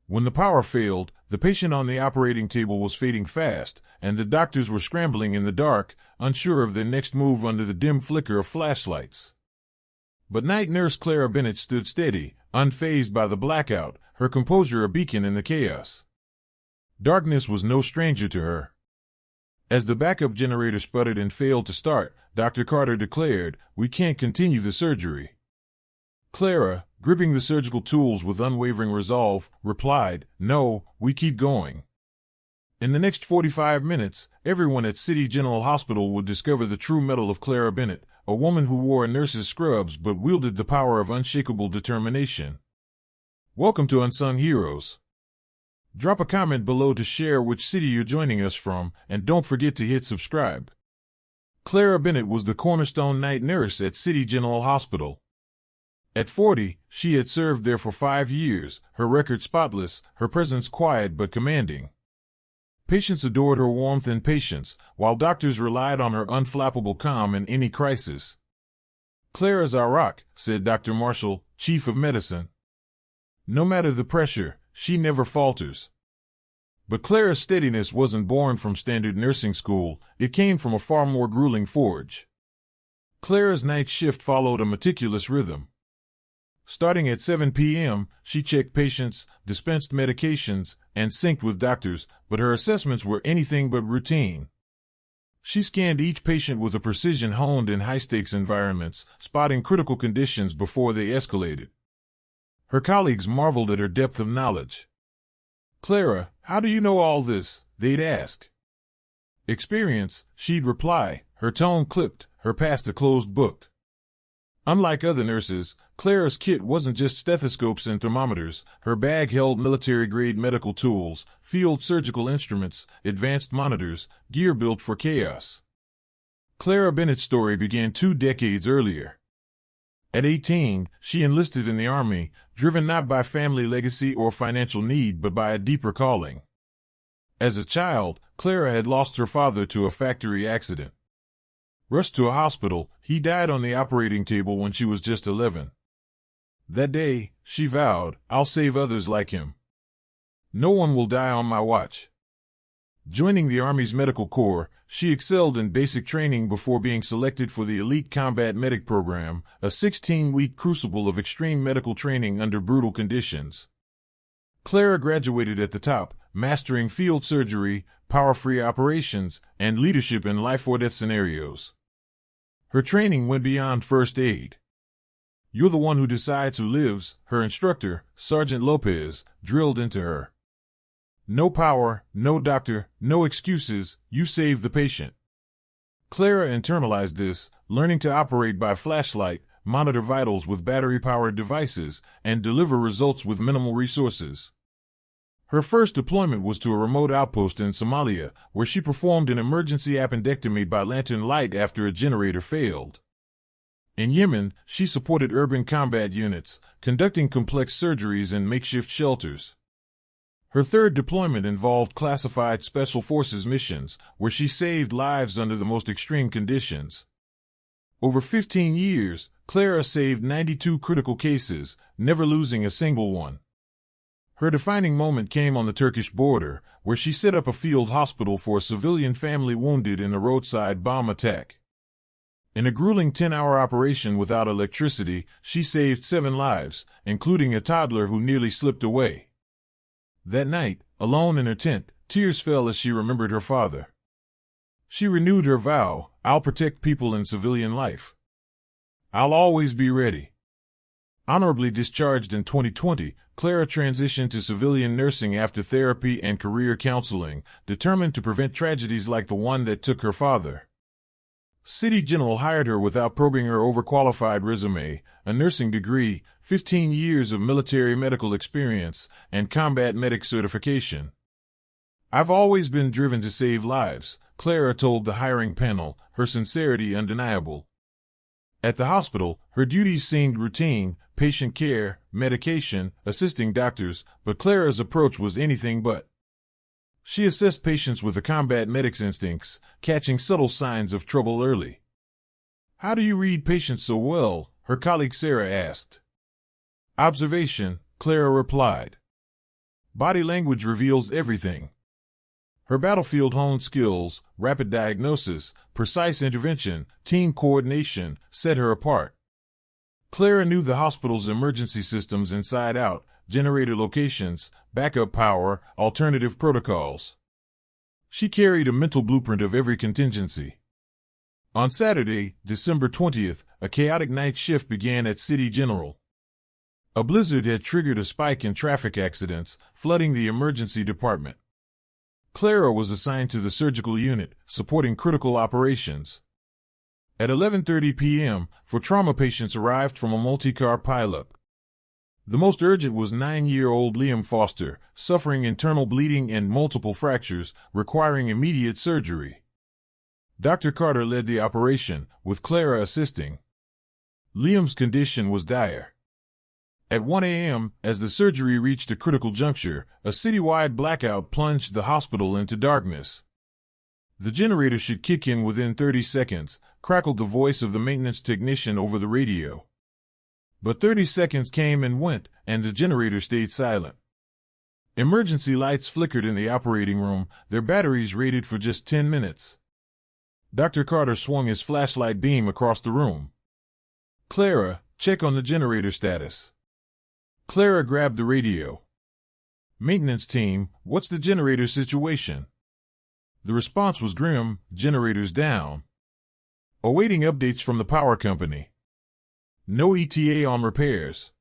When the power failed, the patient on the operating table was fading fast, and the doctors were scrambling in the dark, unsure of their next move under the dim flicker of flashlights. But night nurse Clara Bennett stood steady, unfazed by the blackout, her composure a beacon in the chaos. Darkness was no stranger to her. As the backup generator sputtered and failed to start, Dr. Carter declared, "We can't continue the surgery." Clara, gripping the surgical tools with unwavering resolve, replied, "No, we keep going." In the next 45 minutes, everyone at City General Hospital would discover the true mettle of Clara Bennett, a woman who wore a nurse's scrubs but wielded the power of unshakable determination. Welcome to Unsung Heroes. Drop a comment below to share which city you're joining us from, and don't forget to hit subscribe. Clara Bennett was the cornerstone night nurse at City General Hospital. At 40, she had served there for 5 years, her record spotless, her presence quiet but commanding. Patients adored her warmth and patience, while doctors relied on her unflappable calm in any crisis. "Clara's our rock," said Dr. Marshall, chief of medicine. "No matter the pressure, she never falters." But Clara's steadiness wasn't born from standard nursing school, it came from a far more grueling forge. Clara's night shift followed a meticulous rhythm. Starting at 7 p.m., she checked patients, dispensed medications, and synced with doctors, but her assessments were anything but routine. She scanned each patient with a precision honed in high-stakes environments, spotting critical conditions before they escalated. Her colleagues marveled at her depth of knowledge. "Clara, how do you know all this?" they'd ask. "Experience," she'd reply, her tone clipped, her past a closed book. Unlike other nurses, Clara's kit wasn't just stethoscopes and thermometers. Her bag held military-grade medical tools, field surgical instruments, advanced monitors, gear built for chaos. Clara Bennett's story began 2 decades earlier. At 18, she enlisted in the Army, driven not by family legacy or financial need but by a deeper calling. As a child, Clara had lost her father to a factory accident. Rushed to a hospital, he died on the operating table when she was just 11. That day, she vowed, "I'll save others like him. No one will die on my watch." Joining the Army's Medical Corps, she excelled in basic training before being selected for the Elite Combat Medic Program, a 16-week crucible of extreme medical training under brutal conditions. Clara graduated at the top, mastering field surgery, power-free operations, and leadership in life-or-death scenarios. Her training went beyond first aid. "You're the one who decides who lives," her instructor, Sergeant Lopez, drilled into her. "No power, no doctor, no excuses, you save the patient." Clara internalized this, learning to operate by flashlight, monitor vitals with battery-powered devices, and deliver results with minimal resources. Her first deployment was to a remote outpost in Somalia, where she performed an emergency appendectomy by lantern light after a generator failed. In Yemen, she supported urban combat units, conducting complex surgeries in makeshift shelters. Her third deployment involved classified Special Forces missions, where she saved lives under the most extreme conditions. Over 15 years, Clara saved 92 critical cases, never losing a single one. Her defining moment came on the Turkish border, where she set up a field hospital for a civilian family wounded in a roadside bomb attack. In a grueling 10-hour operation without electricity, she saved 7 lives, including a toddler who nearly slipped away. That night, alone in her tent, tears fell as she remembered her father. She renewed her vow, "I'll protect people in civilian life. I'll always be ready." Honorably discharged in 2020, Clara transitioned to civilian nursing after therapy and career counseling, determined to prevent tragedies like the one that took her father. City General hired her without probing her overqualified resume, a nursing degree, 15 years of military medical experience, and combat medic certification. "I've always been driven to save lives," Clara told the hiring panel, her sincerity undeniable. At the hospital, her duties seemed routine: patient care, medication, assisting doctors, but Clara's approach was anything but. She assessed patients with a combat medic's instincts, catching subtle signs of trouble early. "How do you read patients so well?" her colleague Sarah asked. "Observation," Clara replied. Body language reveals everything. Her battlefield-honed skills, rapid diagnosis, precise intervention, team coordination set her apart. Clara knew the hospital's emergency systems inside out, generator locations, backup power, alternative protocols. She carried a mental blueprint of every contingency. On Saturday, December 20th, a chaotic night shift began at City General. A blizzard had triggered a spike in traffic accidents, flooding the emergency department. Clara was assigned to the surgical unit, supporting critical operations. At 11:30 p.m., four trauma patients arrived from a multi-car pileup. The most urgent was 9-year-old Liam Foster, suffering internal bleeding and multiple fractures, requiring immediate surgery. Dr. Carter led the operation, with Clara assisting. Liam's condition was dire. At 1 a.m., as the surgery reached a critical juncture, a citywide blackout plunged the hospital into darkness. "The generator should kick in within 30 seconds, crackled the voice of the maintenance technician over the radio. But 30 seconds came and went, and the generator stayed silent. Emergency lights flickered in the operating room, their batteries rated for just 10 minutes. Dr. Carter swung his flashlight beam across the room. "Clara, check on the generator status." Clara grabbed the radio. "Maintenance team, what's the generator situation?" The response was grim: "Generators down. Awaiting updates from the power company. No ETA on repairs."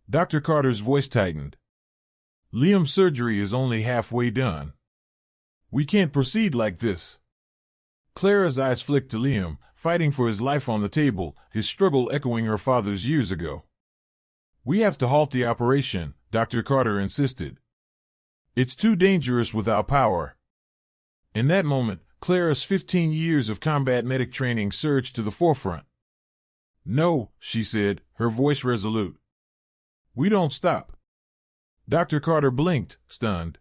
Dr. Carter's voice tightened. "Liam's surgery is only halfway done. We can't proceed like this." Clara's eyes flicked to Liam, fighting for his life on the table, his struggle echoing her father's years ago. "We have to halt the operation," Dr. Carter insisted. "It's too dangerous without power." In that moment, Clara's 15 years of combat medic training surged to the forefront. "No," she said, her voice resolute. "We don't stop." Dr. Carter blinked, stunned.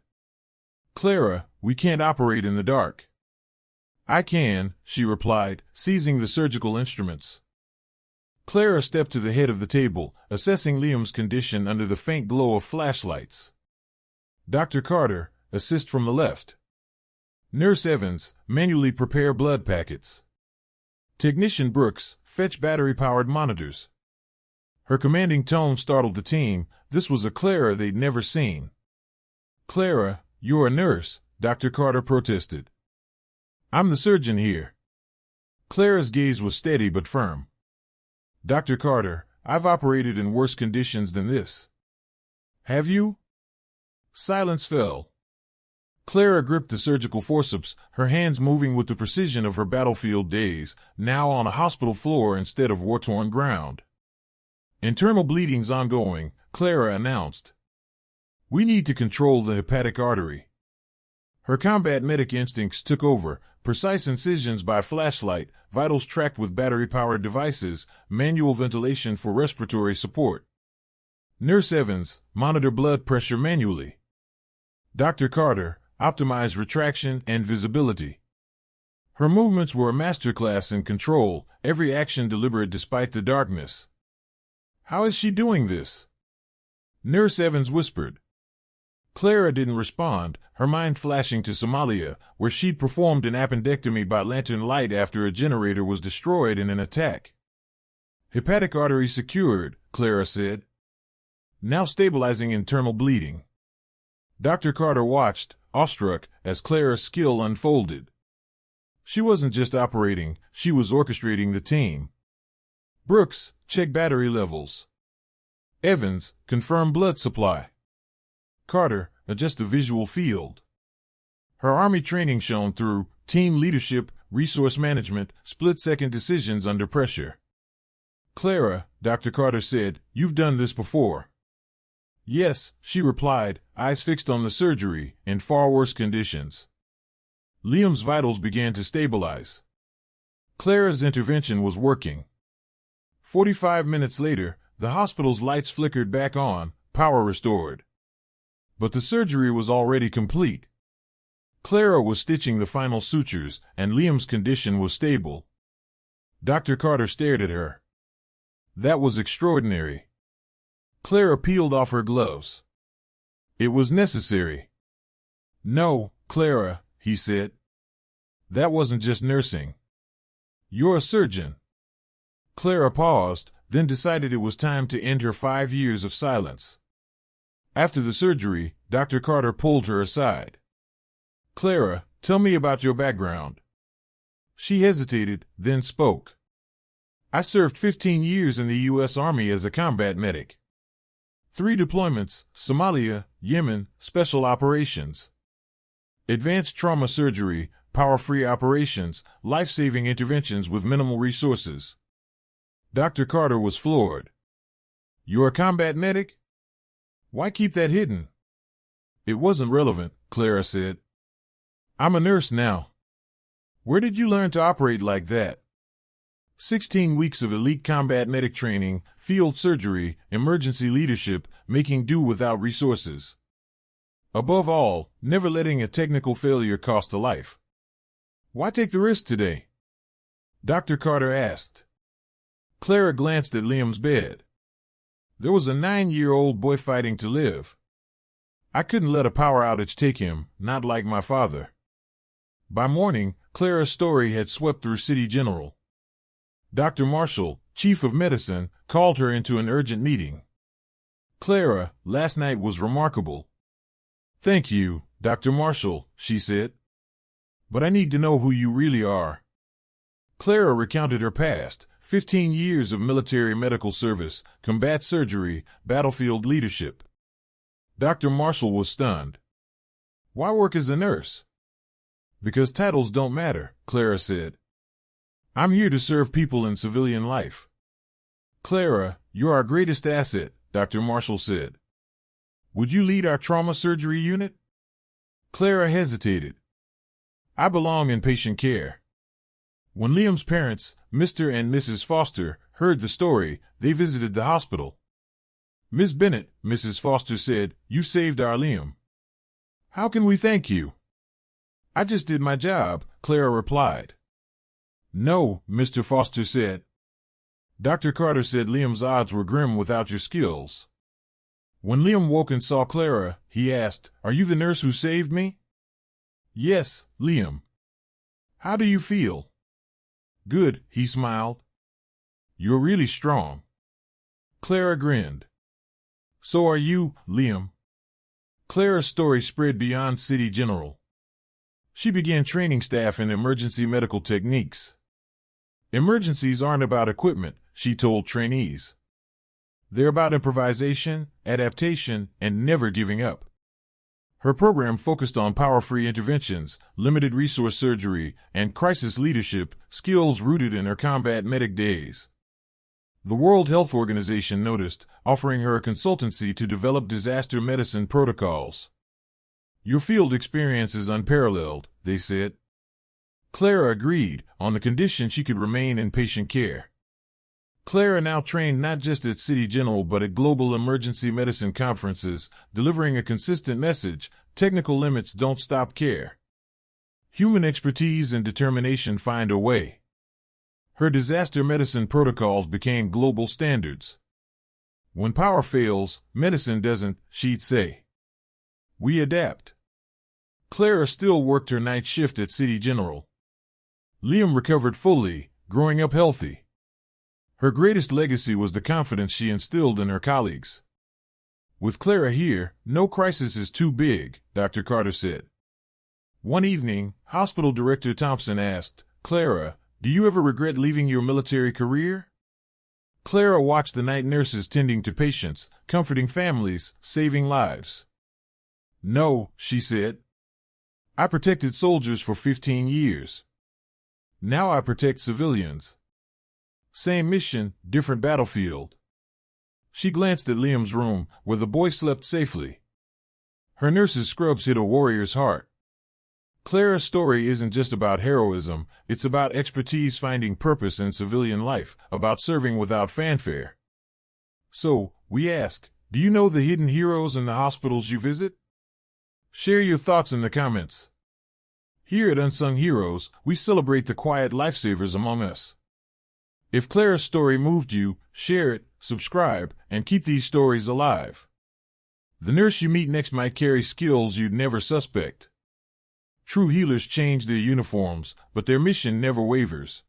"Clara, we can't operate in the dark." "I can," she replied, seizing the surgical instruments. Clara stepped to the head of the table, assessing Liam's condition under the faint glow of flashlights. "Dr. Carter, assist from the left. Nurse Evans, manually prepare blood packets. Technician Brooks, fetch battery-powered monitors." Her commanding tone startled the team. This was a Clara they'd never seen. "Clara, you're a nurse," Dr. Carter protested. "I'm the surgeon here." Clara's gaze was steady but firm. "Dr. Carter, I've operated in worse conditions than this." "Have you?" Silence fell. Clara gripped the surgical forceps, her hands moving with the precision of her battlefield days, now on a hospital floor instead of war-torn ground. "Internal bleeding's ongoing," Clara announced. "We need to control the hepatic artery." Her combat medic instincts took over, precise incisions by flashlight, vitals tracked with battery-powered devices, manual ventilation for respiratory support. "Nurse Evans, monitor blood pressure manually." "Dr. Carter, optimize retraction and visibility." Her movements were a masterclass in control, every action deliberate despite the darkness. "How is she doing this?" Nurse Evans whispered. Clara didn't respond, her mind flashing to Somalia, where she'd performed an appendectomy by lantern light after a generator was destroyed in an attack. "Hepatic artery secured," Clara said. "Now stabilizing internal bleeding." Dr. Carter watched, awestruck, as Clara's skill unfolded. She wasn't just operating, she was orchestrating the team. "Brooks, check battery levels." "Evans, confirm blood supply." "Carter, adjust the visual field." Her Army training shone through: team leadership, resource management, split-second decisions under pressure. "Clara," Dr. Carter said, "you've done this before." "Yes," she replied, eyes fixed on the surgery, in far worse conditions. Liam's vitals began to stabilize. Clara's intervention was working. 45 minutes later, the hospital's lights flickered back on, power restored. But the surgery was already complete. Clara was stitching the final sutures, and Liam's condition was stable. Dr. Carter stared at her. "That was extraordinary." Clara peeled off her gloves. It was necessary. No, Clara, he said. That wasn't just nursing. You're a surgeon. Clara paused, then decided it was time to end her 5 years of silence. After the surgery, Dr. Carter pulled her aside. Clara, tell me about your background. She hesitated, then spoke. I served 15 years in the U.S. Army as a combat medic. 3 deployments, Somalia, Yemen, special operations. Advanced trauma surgery, power-free operations, life-saving interventions with minimal resources. Dr. Carter was floored. You're a combat medic? Why keep that hidden? It wasn't relevant, Clara said. I'm a nurse now. Where did you learn to operate like that? 16 weeks of elite combat medic training, field surgery, emergency leadership, making do without resources. Above all, never letting a technical failure cost a life. Why take the risk today? Dr. Carter asked. Clara glanced at Liam's bed. There was a 9-year-old boy fighting to live. I couldn't let a power outage take him, not like my father. By morning, Clara's story had swept through City General. Dr. Marshall, chief of medicine, called her into an urgent meeting. Clara, last night was remarkable. Thank you, Dr. Marshall, she said. But I need to know who you really are. Clara recounted her past, 15 years of military medical service, combat surgery, battlefield leadership. Dr. Marshall was stunned. Why work as a nurse? Because titles don't matter, Clara said. I'm here to serve people in civilian life. Clara, you're our greatest asset, Dr. Marshall said. Would you lead our trauma surgery unit? Clara hesitated. I belong in patient care. When Liam's parents, Mr. and Mrs. Foster, heard the story, they visited the hospital. Miss Bennett, Mrs. Foster said, you saved our Liam. How can we thank you? I just did my job, Clara replied. No, Mr. Foster said. Dr. Carter said Liam's odds were grim without your skills. When Liam woke and saw Clara, he asked, Are you the nurse who saved me? Yes, Liam. How do you feel? Good, he smiled. You're really strong. Clara grinned. So are you, Liam. Clara's story spread beyond City General. She began training staff in emergency medical techniques. Emergencies aren't about equipment, she told trainees. They're about improvisation, adaptation, and never giving up. Her program focused on power-free interventions, limited resource surgery, and crisis leadership, skills rooted in her combat medic days. The World Health Organization noticed, offering her a consultancy to develop disaster medicine protocols. Your field experience is unparalleled, they said. Clara agreed, on the condition she could remain in patient care. Clara now trained not just at City General but at global emergency medicine conferences, delivering a consistent message: technical limits don't stop care. Human expertise and determination find a way. Her disaster medicine protocols became global standards. When power fails, medicine doesn't, she'd say. We adapt. Clara still worked her night shift at City General. Liam recovered fully, growing up healthy. Her greatest legacy was the confidence she instilled in her colleagues. With Clara here, no crisis is too big, Dr. Carter said. One evening, Hospital Director Thompson asked, Clara, do you ever regret leaving your military career? Clara watched the night nurses tending to patients, comforting families, saving lives. No, she said. I protected soldiers for 15 years. Now I protect civilians. Same mission, different battlefield. She glanced at Liam's room, where the boy slept safely. Her nurse's scrubs hit a warrior's heart. Clara's story isn't just about heroism, it's about expertise finding purpose in civilian life, about serving without fanfare. So, we ask, do you know the hidden heroes in the hospitals you visit? Share your thoughts in the comments. Here at Unsung Heroes, we celebrate the quiet lifesavers among us. If Clara's story moved you, share it, subscribe, and keep these stories alive. The nurse you meet next might carry skills you'd never suspect. True healers change their uniforms, but their mission never wavers.